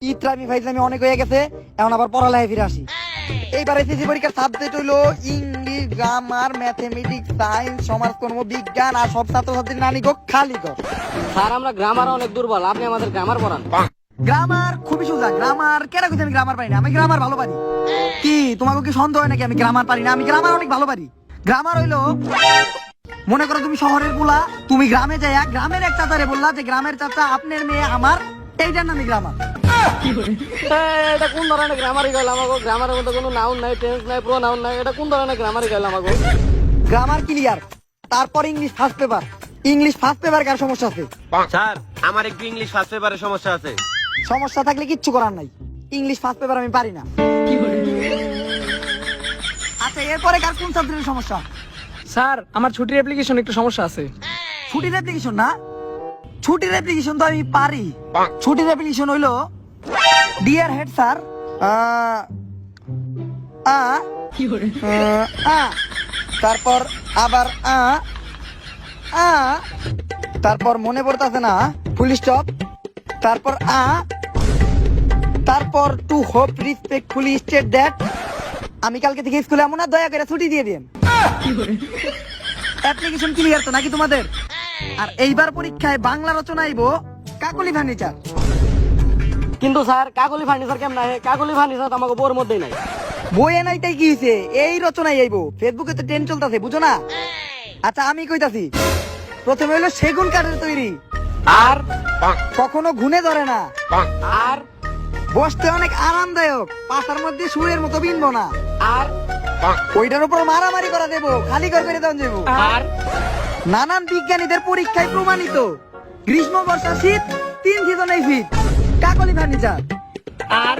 ইত্রামি ফাইজলামি অনেক হয়ে গেছে, এখন আবার পড়ালেখায় ফিরে আসি। এইবার এসএসসি পরীক্ষার সাবজেক্ট হইলো ইংলিশ, গ্রামার, ম্যাথমেটিক্স, সায়েন্স, সমাজকর্ম, বিজ্ঞান। আর সব ছাত্রছাত্রীর নানি গো খালি গো। স্যার আমরা গ্রামার অনেক দুর্বল, আপনি আমাদের গ্রামার পড়ান। গ্রামার খুবই সোজা। গ্রামার কেন কইছি আমি গ্রামার পারি না? আমি গ্রামার ভালো পারি। কি তোমাকে কি সন্দেহ হয় নাকি আমি গ্রামার পারি না? আমি গ্রামার অনেক ভালো পারি। গ্রামার হইলো, মনে করো তুমি শহরের পোলা, তুমি গ্রামে যাইয়া গ্রামের এক চাচারে বললা যে গ্রামের চাচা আপনার মেয়ে আমার, এইটার নামই গ্রামার। এটা কোন ধরনের গ্রামারই গেল আমাকে? গ্রামারের মধ্যে কোনো নাউন নাই, টেন্স নাই, প্রোনাউন নাই, এটা কোন ধরনের গ্রামারই গেল আমাকে? Grammar clear. তারপর English first paper. English first paper কার সমস্যা আছে? স্যার আমার একটু ইংলিশ ফার্স্ট পেপারের সমস্যা আছে। সমস্যা থাকলে কিচ্ছু করার নাই। ইংলিশ ফার্স্ট পেপার আমি পারি না। আচ্ছা এরপরে কার কোন সাবজেক্টের সমস্যা? স্যার আমার ছুটির অ্যাপ্লিকেশন একটু সমস্যা আছে। ছুটির অ্যাপ্লিকেশন না? ছুটির অ্যাপ্লিকেশন তো আমি পারি। ছুটির অ্যাপ্লিকেশন হইলো ডিয়ার হেড স্যার, তারপর আবার তারপর মনে পড়তেছে না, ফুল স্টপ, তারপর তারপর টু হোপ রিসপেক্টফুলি স্টেট দ্যাট আমি কালকে থেকে স্কুলে এমন না, দয়া করে ছুটি দিয়ে দিন। অ্যাপ্লিকেশন ক্লিয়ার তো নাকি তোমাদের? আর এইবার পরীক্ষায় বাংলা রচনা আইবো কাকলি ফার্নিচার। কিন্তু স্যার কাকলি ফার্নিচার কেমন নাই? কাকলি ফার্নিচার তো আমাকে বইয়ের মধ্যেই নাই। বইয়ে নাইটাই কি হইছে? এই রচনাই আইবো। ফেসবুকে তো ট্রেন্ড চলতেছে, বুঝো না? আচ্ছা আমি কইতাছি, প্রথমে হইলো সেগুন কাঠের তৈরি, আর কখনো ঘুনে ধরে না, আর বসতে অনেক আরামদায়ক, পাশার মধ্যে শুয়ের মতো বিনবো না, আর ওইটার উপর মারামারি করা দেবো, খালি করে দেওয়া যাবো। আর নানান বিজ্ঞানীদের পরীক্ষায় প্রমাণিত, গ্রীষ্ম বর্ষা শীত 3 সিজনেই ফিট। কাকলি ফার্নিচার। আর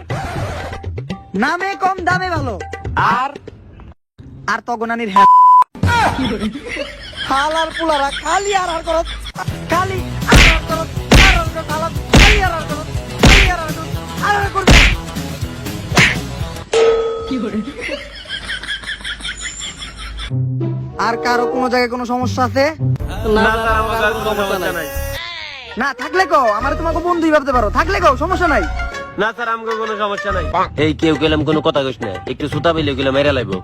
নামে কম দামে ভালো। আর আর তগনানির হালার পুলারা খালি আর করত, খালি আর করত, খালি আর করত, খালি আর করত, আর করত। আর কারো কোনো জায়গায় কোনো সমস্যা আছে? না না স্যার স্যার আমার আমার কোনো কোনো সমস্যা সমস্যা নাই। নাই। না থাকলে কো আমার তোমাকে বন্ধুই ভাবতে পারো, থাকলে কো সমস্যা নাই। না স্যার আমার কোনো সমস্যা নাই। এই কেউ গেলাম কোনো কথা কইস না, একটু সুতা বইলে গেলাম মেরে লাইবো।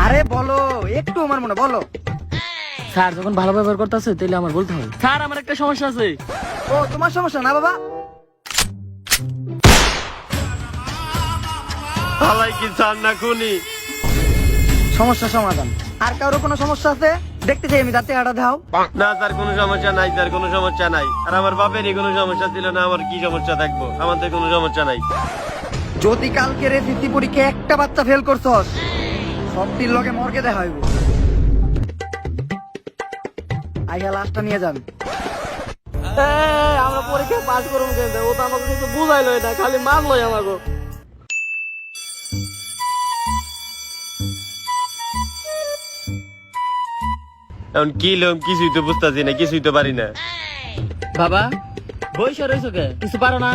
আরে বলো একটু, আমার মনে বলো। স্যার যখন ভালো ব্যবহার করতেছে তাহলে আমার বলতে হবে। স্যার আমার একটা সমস্যা আছে। ও তোমার সমস্যা না বাবা? হালাই কি স্যার না খুনি? সমস্যা সমাধান। আর কারো কোনো সমস্যা আছে? দেখতে চাই আমি, তাতে আড়া দাও। না স্যার কোনো সমস্যা নাই, স্যার কোনো সমস্যা নাই। আর আমার বাপেরই কোনো সমস্যা ছিল না, আমার কি সমস্যা থাকবো? আমার তো কোনো সমস্যা নাই। যদি কালকে এসএসসি পরীক্ষায় একটা বাচ্চা ফেল করছস, সবটির লগে মর্গে দেখা হইব। আইয়া লাস্টটা নিয়ে যান। আমরা পরীক্ষা পাস করবো কিন্তু ও তো আমাকে কিছু বুঝাইলো না, খালি মারলোই আমাকে। এখন কি লোম কিছুই তো বুঝতেছি না, কিছুই তো পারি না। বাবা বইসা রয়েছো কে? কিছু পারো না?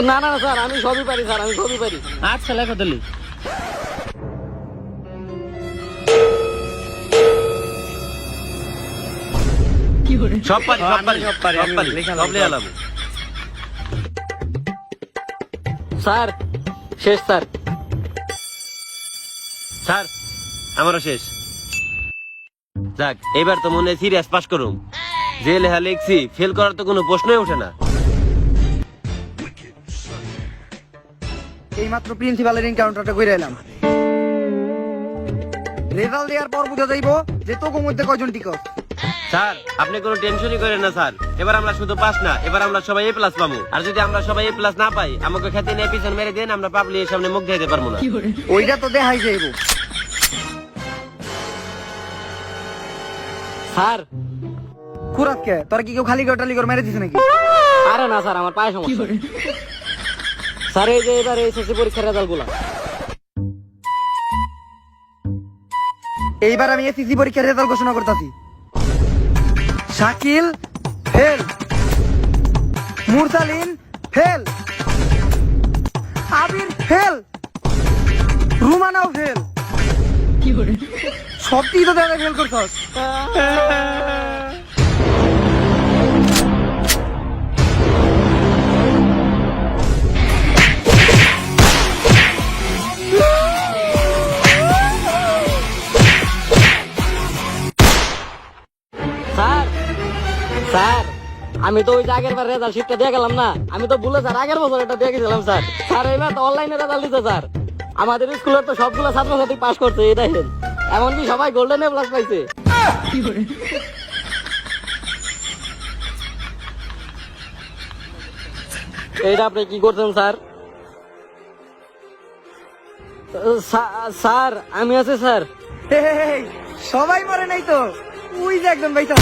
না না স্যার আমি সবই পারি, স্যার আমি সবই পারি। আচ্ছা লেখো দিলি। সব পারি, সব পারি, সব পারি, সব পারি, সব লিয়ে আলাম। স্যার শেষ স্যার। স্যার আমারও শেষ। যাক এবার তো মনে হয় সিরিয়াস পাস করুম। যে লেখা লিখছি ফেল করার তো কোনো প্রশ্নই ওঠে না। এইমাত্র প্রিন্সিপালের এনকাউন্টারটা কইরা এলাম। রেজাল্ট দেওয়ার পর বুঝা যাইব যে তোর মধ্যে কয়জন টিকস। স্যার আপনি কোনো টেনশনই করেন না স্যার, এবার আমরা শুধু পাস না, এবার আমরা সবাই এ প্লাস পাবো। আর যদি আমরা সবাই এ প্লাস না পাই, আমাকে খেতে নিয়ে পিছন মেরে দেন, আমরা পাবলিকের সামনে মুখ দেখাতে পারবো না। ওইটা তো দেখাই যাইব। স্যার কুরাতকে তোর কি কেউ খালি টালি করে মেরে দিছে নাকি? আরে না স্যার আমার পায়ে সমস্যা। স্যার এই যে এবার এসএসসি পরীক্ষার রেজাল্ট গুলা। এইবার আমি এসএসসি পরীক্ষার রেজাল্ট ঘোষণা করতেছি। শাকিল ফেল, মুরসালিন ফেল, আবির ফেল, রুমানাও ফেল। সবটি তো দেখা ফেল করছস। স্যার আমি তো ওই যে আগের বার রেজাল্ট শিটটা দিয়ে গেলাম না, আমি তো ভুলে স্যার আগের বছর এটা দিয়ে গেছিলাম স্যার। স্যার এবার তো অনলাইনে রেজাল্ট দিতে স্যার, আমাদের স্কুলের তো সবগুলো ছাত্রছাত্রী পাস করছে, এই দেখেন এমনকি সবাই গোল্ডেন এ প্লাস পাইছে। এইটা আপনি কি করছেন স্যার? স্যার আমি আছি স্যার। এই, সবাই মরে নাই তো, ওই যে একজন বাইসা